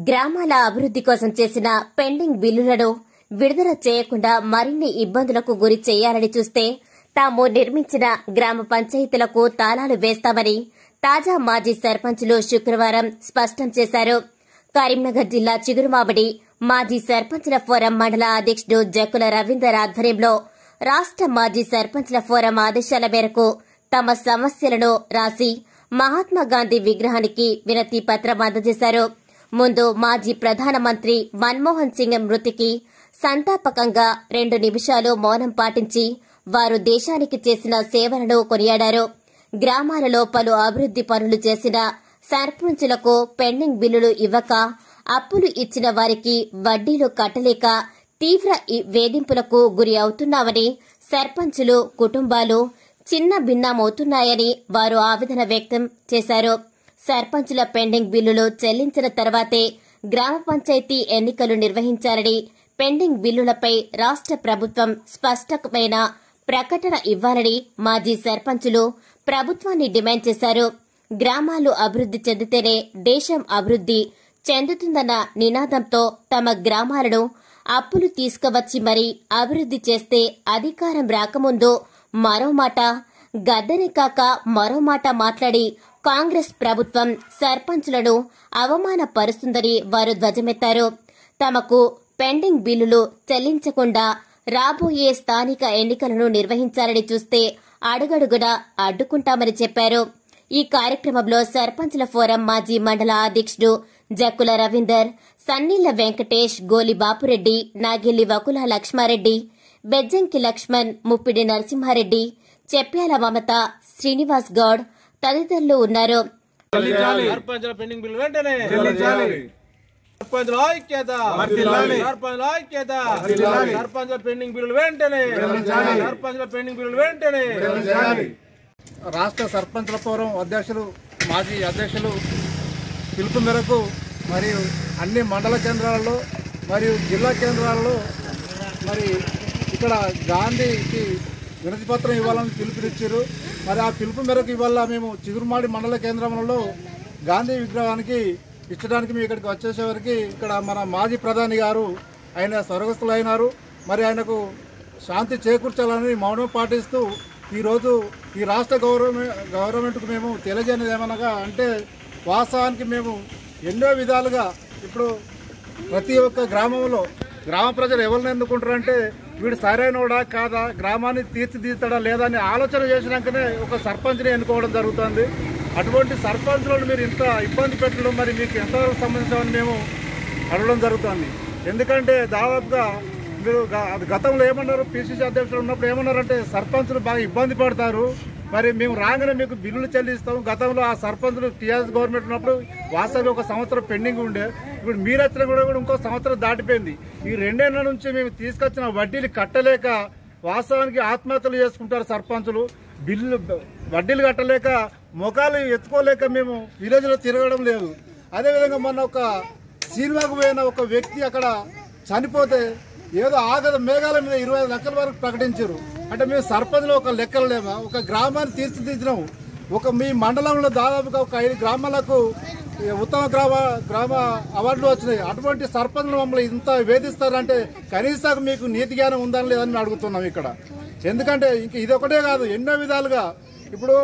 గ్రామాల అభివృద్ది కోసం చేసిన పెండింగ్ బిల్లులను విడుదల చేయకుండా మరిన్ని ఇబ్బందులకు గురి చేయాలని చూస్తే తాము నిర్మించిన గ్రామ పంచాయతీలకు తాళాలు వేస్తామని తాజా మాజీ సర్పంచులు శుక్రవారం స్పష్టం చేశారు. కరీంనగర్ జిల్లా చిగురుమామిడి మాజీ సర్పంచుల ఫోరం మండల అధ్యక్షుడు జక్కుల రవీందర్ ఆధ్వర్యంలో రాష్ట మాజీ సర్పంచుల ఫోరం ఆదేశాల మేరకు తమ సమస్యలను రాసి మహాత్మాగాంధీ విగ్రహానికి వినతి పత్రం అందజేశారు. ముందు మాజీ ప్రధానమంత్రి మన్మోహన్ సింగ్ మృతికి సంతాపకంగా 2 నిమిషాలు మౌనం పాటించి వారు దేశానికి చేసిన సేవలను కొనియాడారు. గ్రామాలలో పలు అభివృద్ది పనులు చేసిన సర్పంచులకు పెండింగ్ బిల్లులు ఇవ్వక అప్పులు ఇచ్చిన వారికి వడ్డీలు కట్టలేక తీవ్ర వేధింపులకు గురి అవుతున్నామని సర్పంచులు కుటుంబాలు చిన్న భిన్నమవుతున్నాయని వారు ఆవేదన వ్యక్తం చేశారు. సర్పంచుల పెండింగ్ బిల్లులు చెల్లించిన తర్వాతే గ్రామ పంచాయతీ ఎన్నికలు నిర్వహించాలని, పెండింగ్ బిల్లులపై రాష్ట ప్రభుత్వం స్పష్టమైన ప్రకటన ఇవ్వాలని మాజీ సర్పంచులు ప్రభుత్వాన్ని డిమాండ్ చేశారు. గ్రామాలు అభివృద్ది చెందితేనే దేశం అభివృద్ది చెందుతుందన్న నినాదంతో తమ గ్రామాలను అప్పులు తీసుకువచ్చి మరీ అభివృద్ది చేస్తే అధికారం రాకముందు మరో మాట, గద్దెని కాక మరో మాట మాట్లాడి కాంగ్రెస్ ప్రభుత్వం సర్పంచులను అవమానపరుస్తుందని వారు ధ్వజమెత్తారు. తమకు పెండింగ్ బిల్లులు చెల్లించకుండా రాబోయే స్థానిక ఎన్నికలను నిర్వహించాలని చూస్తే అడుగడుగునా అడ్డుకుంటామని చెప్పారు. ఈ కార్యక్రమంలో సర్పంచుల ఫోరం మాజీ మండల అధ్యక్షుడు జక్కుల రవీందర్, సన్నీళ్ల వెంకటేష్, గోలి బాపురెడ్డి, నాగెల్లి వకుల లక్ష్మారెడ్డి, బెజ్జంకి లక్ష్మణ్, ముప్పిడి నరసింహారెడ్డి, చెప్యాల మమత, శ్రీనివాస్ గౌడ్ తదితరులు ఉన్నారు. రాష్ట్ర సర్పంచుల ఫోరం అధ్యక్షులు మాజీ అధ్యక్షులు పిలుపు మేరకు మరియు అన్ని మండల కేంద్రాలలో మరియు జిల్లా కేంద్రాలలో మరి ఇక్కడ గాంధీకి వినతి పత్రం ఇవ్వాలని పిలుపునిచ్చారు. మరి ఆ పిలుపు మేరకు ఇవాళ మేము చిగురుమాడి మండల కేంద్రంలో గాంధీ విగ్రహానికి ఇచ్చడానికి మేము ఇక్కడికి వచ్చేసేవరకు ఇక్కడ మన మాజీ ప్రధాని గారు ఆయన స్వర్గస్థులైనారు. మరి ఆయనకు శాంతి చేకూర్చాలని మౌనం పాటిస్తూ ఈరోజు ఈ రాష్ట్ర గవర్నమెంట్కు మేము తెలియజేయనిది ఏమనగా అంటే వాస్తవానికి మేము ఎన్నో విధాలుగా ఇప్పుడు ప్రతి ఒక్క గ్రామంలో గ్రామ ప్రజలు ఎవరిని ఎన్నుకుంటారంటే వీడు సరైనోడా కాదా, గ్రామాన్ని తీర్చిదిద్దాడా లేదా అని ఆలోచన చేసినాకనే ఒక సర్పంచ్ని ఎన్నుకోవడం జరుగుతుంది. అటువంటి సర్పంచ్లను మీరు ఇంత ఇబ్బంది పెట్టడం మరి మీకు ఎంతవరకు సంబంధించామని మేము అడగడం జరుగుతుంది. ఎందుకంటే దాదాపుగా మీరు గతంలో ఏమన్నారు, పిసిసి అధ్యక్షులు ఉన్నప్పుడు ఏమన్నారంటే సర్పంచులు బాగా ఇబ్బంది పడతారు, మరి మేము రాగానే మీకు బిల్లులు చెల్లిస్తాం. గతంలో ఆ సర్పంచులు టీఆర్ఎస్ గవర్నమెంట్ ఉన్నప్పుడు వాస్తవంగా 1 సంవత్సరం పెండింగ్ ఉండే, ఇప్పుడు మీరు వచ్చినా కూడా ఇంకో సంవత్సరం దాటిపోయింది. ఈ 2 ఏళ్ల నుంచి మేము తీసుకొచ్చిన వడ్డీలు కట్టలేక వాస్తవానికి ఆత్మహత్యలు చేసుకుంటారు సర్పంచులు. వడ్డీలు కట్టలేక ముఖాలు ఎత్తుకోలేక మేము విలేజ్లో తిరగడం లేదు. అదేవిధంగా మొన్న ఒక సినిమాకు పోయిన ఒక వ్యక్తి అక్కడ చనిపోతే ఏదో ఆగద మేఘాల మీద 25 లక్షల వరకు ప్రకటించారు. అంటే మేము సర్పంచ్లో ఒక లెక్కలు లేమా? ఒక గ్రామాన్ని తీర్చిదిద్దినాము. మీ మండలంలో దాదాపుగా ఒక 5 గ్రామాలకు ఉత్తమ గ్రామ అవార్డులు వచ్చినాయి. అటువంటి సర్పంచ్లు మమ్మల్ని ఇంత వేధిస్తారంటే కనీసం మీకు నీతి జ్ఞానం ఉందని లేదని అడుగుతున్నాం ఇక్కడ. ఎందుకంటే ఇంక ఇదొకటే కాదు, ఎన్నో విధాలుగా ఇప్పుడు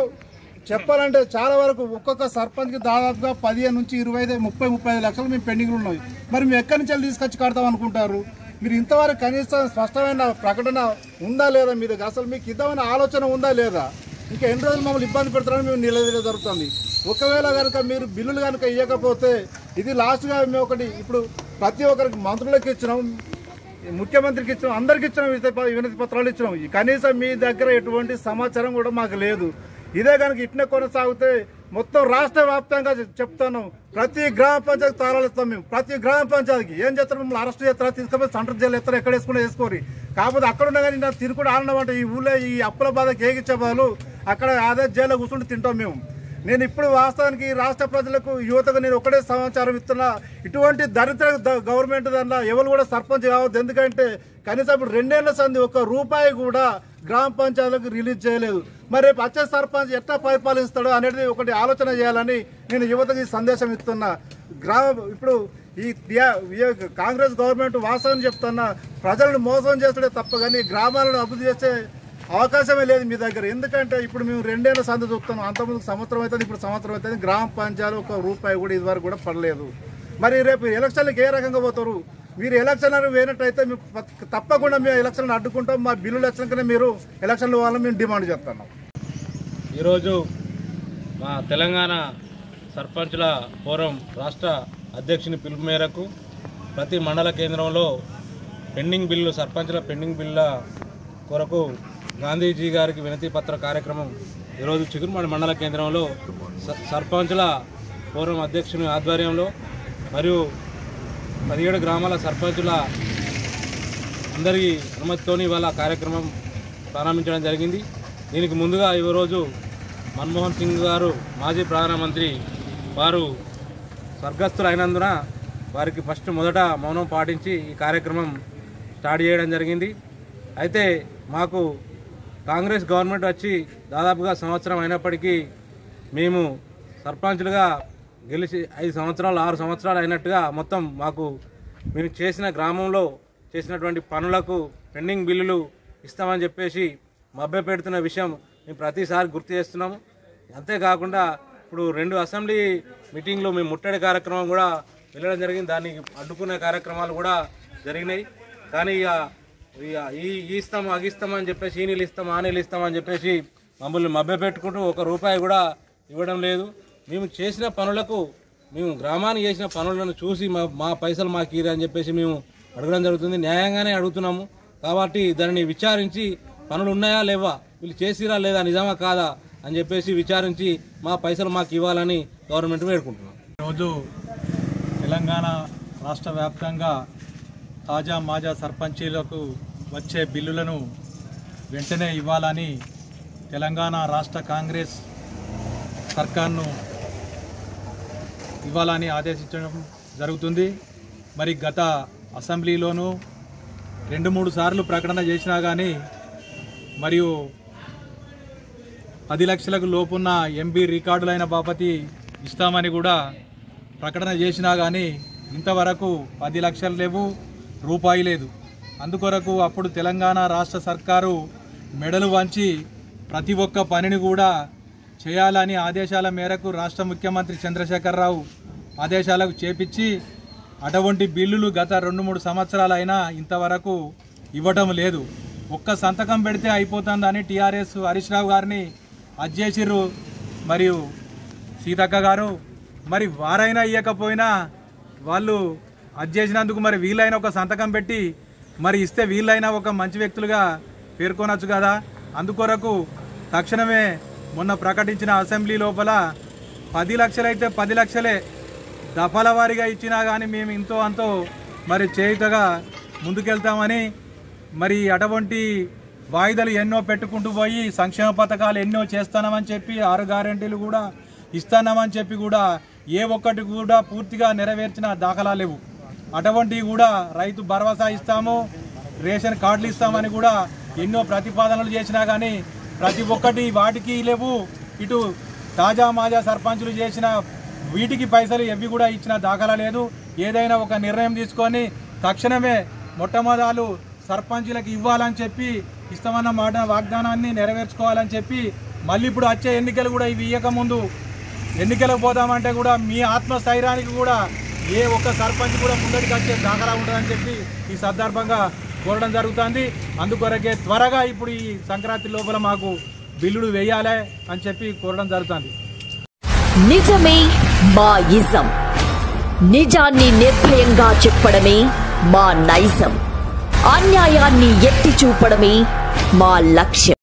చెప్పాలంటే చాలా వరకు ఒక్కొక్క సర్పంచ్కి దాదాపుగా 15 నుంచి 25, 30, 35 లక్షలు మేము పెండింగ్లు ఉన్నాయి. మరి మేము ఎక్కడి నుంచి తీసుకొచ్చి కడతాం అనుకుంటారు? మీరు ఇంతవరకు కనీసం స్పష్టమైన ప్రకటన ఉందా లేదా? మీ దగ్గర అసలు మీకు ఇద్దామనే ఆలోచన ఉందా లేదా? ఇంకా ఎన్ని రోజులు మమ్మల్ని ఇబ్బంది పెడతారని మేము నిలదీయడం జరుగుతుంది. ఒకవేళ కనుక మీరు బిల్లులు కనుక ఇవ్వకపోతే ఇది లాస్ట్గా మేము ఒకటి ఇప్పుడు ప్రతి ఒక్కరికి మంత్రులకు ఇచ్చినాం, ముఖ్యమంత్రికి ఇచ్చినాం, అందరికి ఇచ్చినాం, వినతి పత్రాలు ఇచ్చినాం. కనీసం మీ దగ్గర ఎటువంటి సమాచారం కూడా మాకు లేదు. ఇదే కనుక ఇట్నే కొనసాగితే మొత్తం రాష్ట్ర వ్యాప్తంగా చెప్తాను, ప్రతి గ్రామ పంచాయతీ తాళాలు ఇస్తాం. మేము ప్రతి గ్రామ పంచాయతీకి ఏం చేస్తారు, మమ్మల్ని అరెస్ట్ చేస్తారా, తీసుకుపోయి సెంట్రల్ జైలు ఎత్తారు, ఎక్కడ వేసుకుని వేసుకోరు. కాకపోతే అక్కడ ఉన్నా కానీ నా తిరుగుడు ఆనందం అంటే ఈ ఊళ్ళో ఈ అప్పుల బాధకి ఏగిచ్చే వాళ్ళు అక్కడ అదే జైల్లో కూర్చుంటూ తింటాం మేము. నేను ఇప్పుడు వాస్తవానికి రాష్ట్ర ప్రజలకు యువతకు నేను ఒకటే సమాచారం ఇస్తున్నా, ఇటువంటి దరిద్ర గవర్నమెంట్ దాంట్లో ఎవరు కూడా సర్పంచ్ కావద్దు. ఎందుకంటే కనీసం ఇప్పుడు 2 ఏళ్ల సంది ₹1 కూడా గ్రామ పంచాయతీలకు రిలీజ్ చేయలేదు. మరి రేపు వచ్చే సర్పంచ్ ఎట్లా పరిపాలిస్తాడో అనేది ఒకటి ఆలోచన చేయాలని నేను యువతకి సందేశం ఇస్తున్నా. ఇప్పుడు ఈ కాంగ్రెస్ గవర్నమెంట్ వాస్తవం చెప్తున్న ప్రజలను మోసం చేస్తుండే తప్ప కానీ గ్రామాలను అభివృద్ధి చేసే అవకాశమే లేదు మీ దగ్గర. ఎందుకంటే ఇప్పుడు మేము 2 ఏళ్ల సంది చూస్తున్నాం, అంతకుముందు సంవత్సరం అవుతుంది, ఇప్పుడు సంవత్సరం అవుతుంది. గ్రామ పంచాయతీలు ₹1 కూడా ఇదివరకు కూడా పడలేదు. మరి రేపు ఎలక్షన్లకు ఏ రకంగా పోతారు? మీరు ఎలక్షన్లు వేయనట్టయితే తప్పకుండా మేము ఎలక్షన్లు అడ్డుకుంటాం. మా బిల్లులు వచ్చినాకనే మీరు ఎలక్షన్లు వాళ్ళని మేము డిమాండ్ చేస్తున్నాం. ఈరోజు మా తెలంగాణ సర్పంచుల ఫోరం రాష్ట్ర అధ్యక్షుని పిలుపు మేరకు ప్రతి మండల కేంద్రంలో సర్పంచుల పెండింగ్ బిల్లుల కొరకు గాంధీజీ గారికి వినతి పత్ర కార్యక్రమం ఈరోజు చిగురుమాడి మండల కేంద్రంలో సర్పంచుల ఫోరం అధ్యక్షుని ఆధ్వర్యంలో మరియు 17 గ్రామాల సర్పంచుల అందరి అనుమతితోని ఇవాళ కార్యక్రమం ప్రారంభించడం జరిగింది. దీనికి ముందుగా ఈరోజు మన్మోహన్ సింగ్ గారు మాజీ ప్రధానమంత్రి వారు స్వర్గస్థులు అయినందున వారికి మొదట మౌనం పాటించి ఈ కార్యక్రమం స్టార్ట్ చేయడం జరిగింది. అయితే మాకు కాంగ్రెస్ గవర్నమెంట్ వచ్చి దాదాపుగా సంవత్సరం అయినప్పటికీ మేము సర్పంచులుగా గెలిచి 5 సంవత్సరాలు 6 సంవత్సరాలు అయినట్టుగా మొత్తం మాకు మేము చేసిన గ్రామంలో చేసినటువంటి పనులకు పెండింగ్ బిల్లులు ఇస్తామని చెప్పేసి మభ్యపెడుతున్న విషయం మేము ప్రతిసారి గుర్తు చేస్తున్నాము. అంతేకాకుండా ఇప్పుడు 2 అసెంబ్లీ మీటింగ్లు మేము ముట్టడి కార్యక్రమం కూడా వెళ్ళడం జరిగింది. దాన్ని అడ్డుకునే కార్యక్రమాలు కూడా జరిగినాయి. కానీ ఇస్తాము అగిస్తామని చెప్పేసి ఈ నీళ్ళు ఇస్తాం ఆ నీళ్ళు ఇస్తామని చెప్పేసి మమ్మల్ని మభ్యపెట్టుకుంటూ ₹1 కూడా ఇవ్వడం లేదు. మేము చేసిన పనులకు మేము గ్రామానికి చేసిన పనులను చూసి మా పైసలు మాకు ఇరా అని చెప్పేసి మేము అడగడం జరుగుతుంది. న్యాయంగానే అడుగుతున్నాము. కాబట్టి దానిని విచారించి పనులు ఉన్నాయా లేవా, వీళ్ళు చేసిరా లేదా, నిజమా కాదా అని చెప్పేసి విచారించి మా పైసలు మాకు ఇవ్వాలని గవర్నమెంట్ వేడుకుంటున్నాం. ఈరోజు తెలంగాణ రాష్ట్ర వ్యాప్తంగా తాజా మాజా సర్పంచీలకు వచ్చే బిల్లులను వెంటనే ఇవ్వాలని తెలంగాణ రాష్ట్ర కాంగ్రెస్ సర్కార్ను ఇవ్వాలని ఆదేశించడం జరుగుతుంది. మరి గత అసెంబ్లీలోనూ 2-3 సార్లు ప్రకటన చేసినా కానీ మరియు 10 లక్షలకు లోపున్న ఎంబీ రికార్డులైన బాపతి ఇస్తామని కూడా ప్రకటన చేసినా కానీ ఇంతవరకు 10 లక్షలు లేవు, రూపాయి లేదు. అందుకొరకు అప్పుడు తెలంగాణ రాష్ట్ర సర్కారు మెడలు వంచి ప్రతి ఒక్క పనిని కూడా చేయాలని ఆదేశాల మేరకు రాష్ట్ర ముఖ్యమంత్రి చంద్రశేఖరరావు ఆదేశాలకు చేపించి అటువంటి బిల్లులు గత 2-3 సంవత్సరాలు అయినా ఇంతవరకు ఇవ్వటం లేదు. ఒక్క సంతకం పెడితే అయిపోతుందని టీఆర్ఎస్ హరీష్ రావు గారిని అజ్జేసిర్రు మరియు సీతక్క గారు. మరి వారైనా ఇవ్వకపోయినా వాళ్ళు అజ్జేసినందుకు మరి వీళ్ళైనా ఒక సంతకం పెట్టి మరి ఇస్తే వీళ్ళైనా ఒక మంచి వ్యక్తులుగా పేర్కొనొచ్చు కదా. అందుకొరకు తక్షణమే మొన్న ప్రకటించిన అసెంబ్లీ లోపల 10 లక్షలైతే 10 లక్షలే దఫల వారీగా ఇచ్చినా కానీ మేము ఇంతో అంతో మరి చేయుతగా ముందుకెళ్తామని, మరి అటువంటి వాయిదాలు ఎన్నో పెట్టుకుంటూ పోయి సంక్షేమ పథకాలు ఎన్నో చేస్తామని చెప్పి 6 గ్యారెంటీలు కూడా ఇస్తామని చెప్పి కూడా ఏ ఒక్కటి కూడా పూర్తిగా నెరవేర్చిన దాఖలాలు లేవు. అటువంటివి కూడా రైతు భరోసా ఇస్తాము, రేషన్ కార్డులు ఇస్తామని కూడా ఎన్నో ప్రతిపాదనలు చేసినా కానీ ప్రతి ఒక్కటి వాటికి లేవు. ఇటు తాజా మాజా సర్పంచులు చేసిన వీటికి పైసలు ఎవి కూడా ఇచ్చిన దాఖలా లేదు. ఏదైనా ఒక నిర్ణయం తీసుకొని తక్షణమే మొట్టమొదలు సర్పంచులకు ఇవ్వాలని చెప్పి ఇస్తామన్న మాట వాగ్దానాన్ని నెరవేర్చుకోవాలని చెప్పి మళ్ళీ ఇప్పుడు వచ్చే ఎన్నికలు కూడా ఇవి ఇవ్వకముందు ఎన్నికలకు పోదామంటే కూడా మీ ఆత్మస్థైర్యానికి కూడా ఏ ఒక్క సర్పంచ్ కూడా ముందరికి వచ్చే దాఖలా ఉంటుందని చెప్పి ఈ సందర్భంగా కోరడం జరుగుతుంది. అందుకొరకే త్వరగా ఇప్పుడు ఈ సంక్రాంతి లోపల మాకు బిల్లులు వేయాలి అని చెప్పి కోరడం జరుగుతుంది. నిజమే మా ఇజం, నిజాన్ని నిర్భయంగా చెప్పడమే మా నైజం, అన్యాయాన్ని ఎత్తి చూపడమే మా లక్ష్యం.